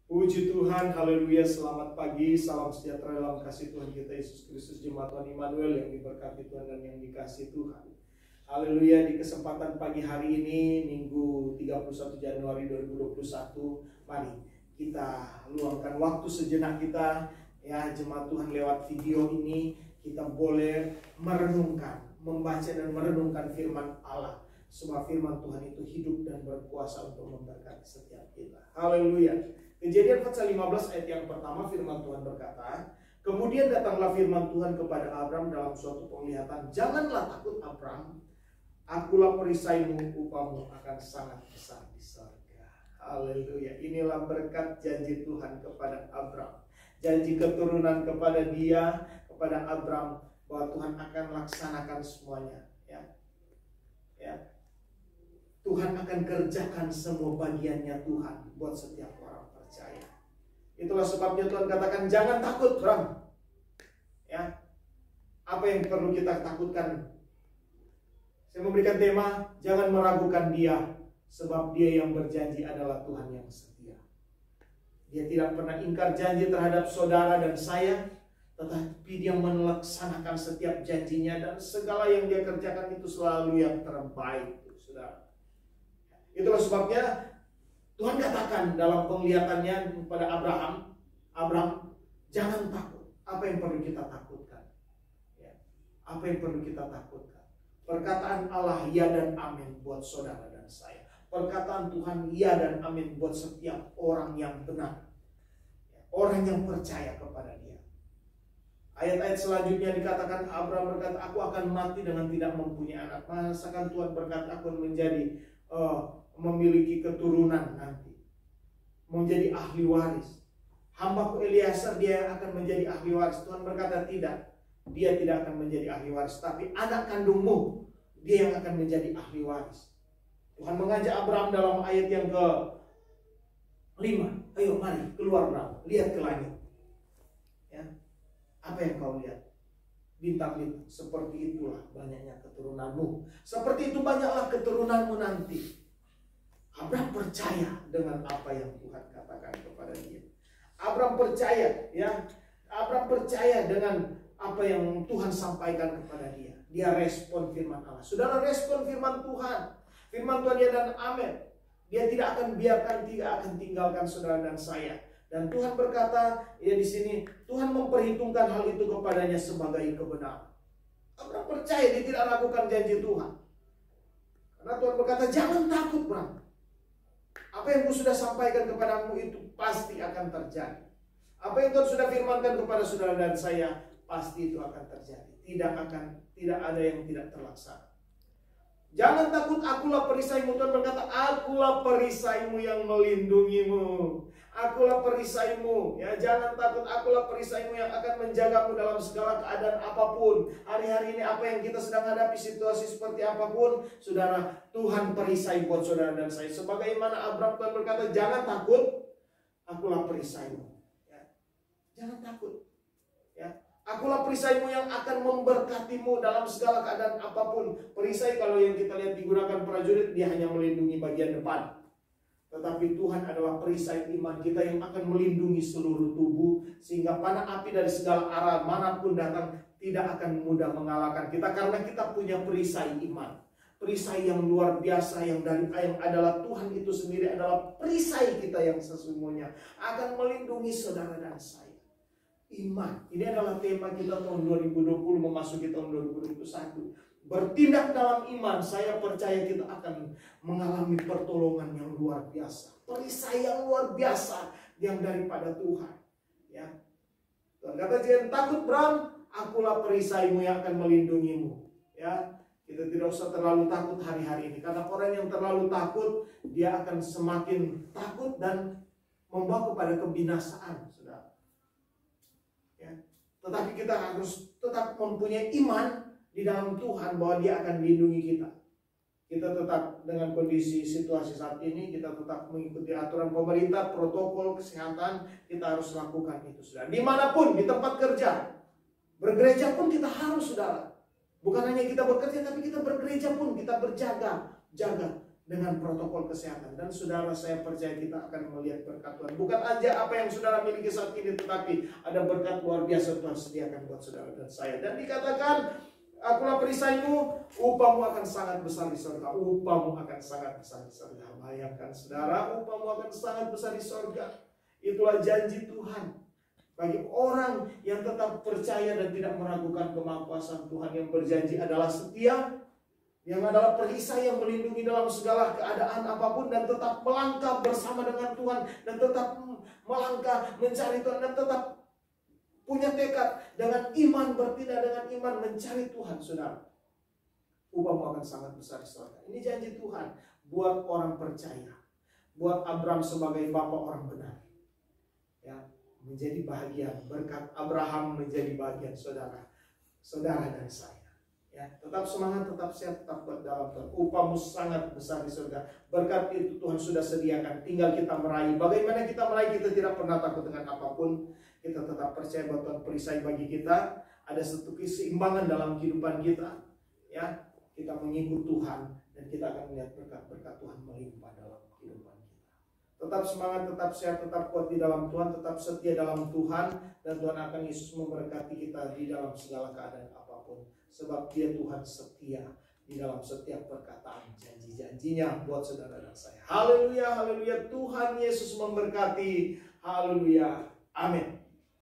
Puji Tuhan, haleluya, selamat pagi, salam sejahtera dalam kasih Tuhan kita Yesus Kristus, jemaat Tuhan Immanuel yang diberkati Tuhan dan yang dikasihi Tuhan. Haleluya, di kesempatan pagi hari ini, Minggu 31 Januari 2021, mari kita luangkan waktu sejenak kita, ya jemaat Tuhan, lewat video ini, kita boleh merenungkan, membaca dan merenungkan firman Allah. Sebab firman Tuhan itu hidup dan berkuasa untuk memberkati setiap kita. Haleluya. Kejadian pasal 15 ayat yang pertama, firman Tuhan berkata, kemudian datanglah firman Tuhan kepada Abram dalam suatu penglihatan, janganlah takut Abram, akulah perisaimu, upamu akan sangat besar di surga. Haleluya. Inilah berkat janji Tuhan kepada Abram, janji keturunan kepada dia, kepada Abram, bahwa Tuhan akan laksanakan semuanya. Ya. Tuhan akan kerjakan semua bagiannya Tuhan buat setiap orang percaya. Itulah sebabnya Tuhan katakan jangan takut, Bram. Ya. Apa yang perlu kita takutkan? Saya memberikan tema, jangan meragukan dia, sebab dia yang berjanji adalah Tuhan yang setia. Dia tidak pernah ingkar janji terhadap saudara dan saya, tetapi dia melaksanakan setiap janjinya, dan segala yang dia kerjakan itu selalu yang terbaik, saudara. Itulah sebabnya Tuhan katakan dalam penglihatannya kepada Abram, jangan takut. Apa yang perlu kita takutkan? Ya. Apa yang perlu kita takutkan? Perkataan Allah ya dan amin buat saudara dan saya. Perkataan Tuhan ya dan amin buat setiap orang yang benar, orang yang percaya kepada dia. Ayat-ayat selanjutnya dikatakan, Abram berkata, aku akan mati dengan tidak mempunyai anak. Masakan Tuhan berkata, aku akan menjadi memiliki keturunan nanti, menjadi ahli waris. Hambaku Eliezer dia akan menjadi ahli waris. Tuhan berkata tidak, dia tidak akan menjadi ahli waris, tapi anak kandungmu dia yang akan menjadi ahli waris. Tuhan mengajak Abraham dalam ayat yang ke-5, ayo mari keluar Abraham, lihat ke langit. Ya. Apa yang kau lihat? Bintang-bintang. Seperti itulah banyaknya keturunanmu, seperti itu banyaklah keturunanmu nanti. Abraham percaya dengan apa yang Tuhan katakan kepada dia. Abraham percaya, ya. Abraham percaya dengan apa yang Tuhan sampaikan kepada dia. Dia respon firman Allah. Saudara, respon firman Tuhan. Firman Tuhan ya dan amin. Dia tidak akan biarkan, tidak akan tinggalkan saudara dan saya. Dan Tuhan berkata, ya di sini Tuhan memperhitungkan hal itu kepadanya sebagai kebenaran. Abraham percaya, dia tidak ragukan janji Tuhan. Karena Tuhan berkata, jangan takut, Abraham. Apa yang Tuhan sudah sampaikan kepadamu itu pasti akan terjadi. Apa yang Tuhan sudah firmankan kepada saudara dan saya pasti itu akan terjadi. Tidak ada yang tidak terlaksana. Jangan takut, akulah perisaimu. Tuhan berkata, akulah perisaimu yang melindungimu. Akulah perisaimu. Ya, jangan takut, akulah perisaimu yang akan menjagamu dalam segala keadaan apapun. Hari-hari ini apa yang kita sedang hadapi, situasi seperti apapun, saudara, Tuhan perisai buat saudara dan saya. Sebagaimana Abraham, Tuhan berkata, jangan takut, akulah perisaimu. Ya. Jangan takut. Ya. Akulah perisaimu yang akan memberkatimu dalam segala keadaan apapun. Perisai kalau yang kita lihat digunakan prajurit, dia hanya melindungi bagian depan. Tetapi Tuhan adalah perisai iman kita yang akan melindungi seluruh tubuh, sehingga panah api dari segala arah manapun datang tidak akan mudah mengalahkan kita, karena kita punya perisai iman. Perisai yang luar biasa yang adalah Tuhan itu sendiri adalah perisai kita yang sesungguhnya akan melindungi saudara dan saya. Iman. Ini adalah tema kita tahun 2020 memasuki tahun 2021. Bertindak dalam iman. Saya percaya kita akan mengalami pertolongan yang luar biasa. Perisai yang luar biasa yang daripada Tuhan. Ya. Tuhan kata, jangan takut Bram, akulah perisaimu yang akan melindungimu. Ya. Kita tidak usah terlalu takut hari-hari ini. Karena orang yang terlalu takut, dia akan semakin takut dan membawa kepada kebinasaan. Saudara. Tetapi kita harus tetap mempunyai iman di dalam Tuhan bahwa dia akan melindungi kita. Kita tetap dengan kondisi situasi saat ini, kita tetap mengikuti aturan pemerintah, protokol kesehatan, kita harus lakukan itu, saudara. Dimanapun, di tempat kerja, bergereja pun kita harus, saudara. Bukan hanya kita bekerja, tapi kita bergereja pun kita berjaga. dengan protokol kesehatan. Dan saudara, saya percaya kita akan melihat berkat Tuhan. Bukan aja apa yang saudara miliki saat ini, tetapi ada berkat luar biasa Tuhan sediakan buat saudara dan saya. Dan dikatakan, akulah perisaimu, upahmu akan sangat besar di surga. Upahmu akan sangat besar di surga. Bayangkan saudara, upahmu akan sangat besar di surga. Itulah janji Tuhan bagi orang yang tetap percaya dan tidak meragukan kemampuan Tuhan. Yang berjanji adalah setia, yang adalah perisai yang melindungi dalam segala keadaan apapun, dan tetap melangkah bersama dengan Tuhan, dan tetap melangkah mencari Tuhan, dan tetap punya tekad dengan iman, bertindak dengan iman mencari Tuhan. Saudara, upahmu akan sangat besar di surga. Ini janji Tuhan buat orang percaya, buat Abraham sebagai bapak orang benar, ya, menjadi bahagian. Berkat Abraham menjadi bahagian saudara dan saya. Ya, tetap semangat, tetap sehat, tetap kuat dalam Tuhan. Upahmu sangat besar di surga. Berkat itu Tuhan sudah sediakan, tinggal kita meraih. Bagaimana kita meraih? Kita tidak pernah takut dengan apapun. Kita tetap percaya bahwa Tuhan perisai bagi kita. Ada satu keseimbangan dalam kehidupan kita. Ya, kita mengikut Tuhan dan kita akan melihat berkat-berkat Tuhan melimpah dalam kehidupan kita. Tetap semangat, tetap sehat, tetap kuat di dalam Tuhan, tetap setia dalam Tuhan, dan Tuhan akan Yesus memberkati kita di dalam segala keadaan apapun. Sebab Dia Tuhan setia di dalam setiap perkataan janji-janjinya buat saudara dan saya. Haleluya, haleluya. Tuhan Yesus memberkati. Haleluya. Amin.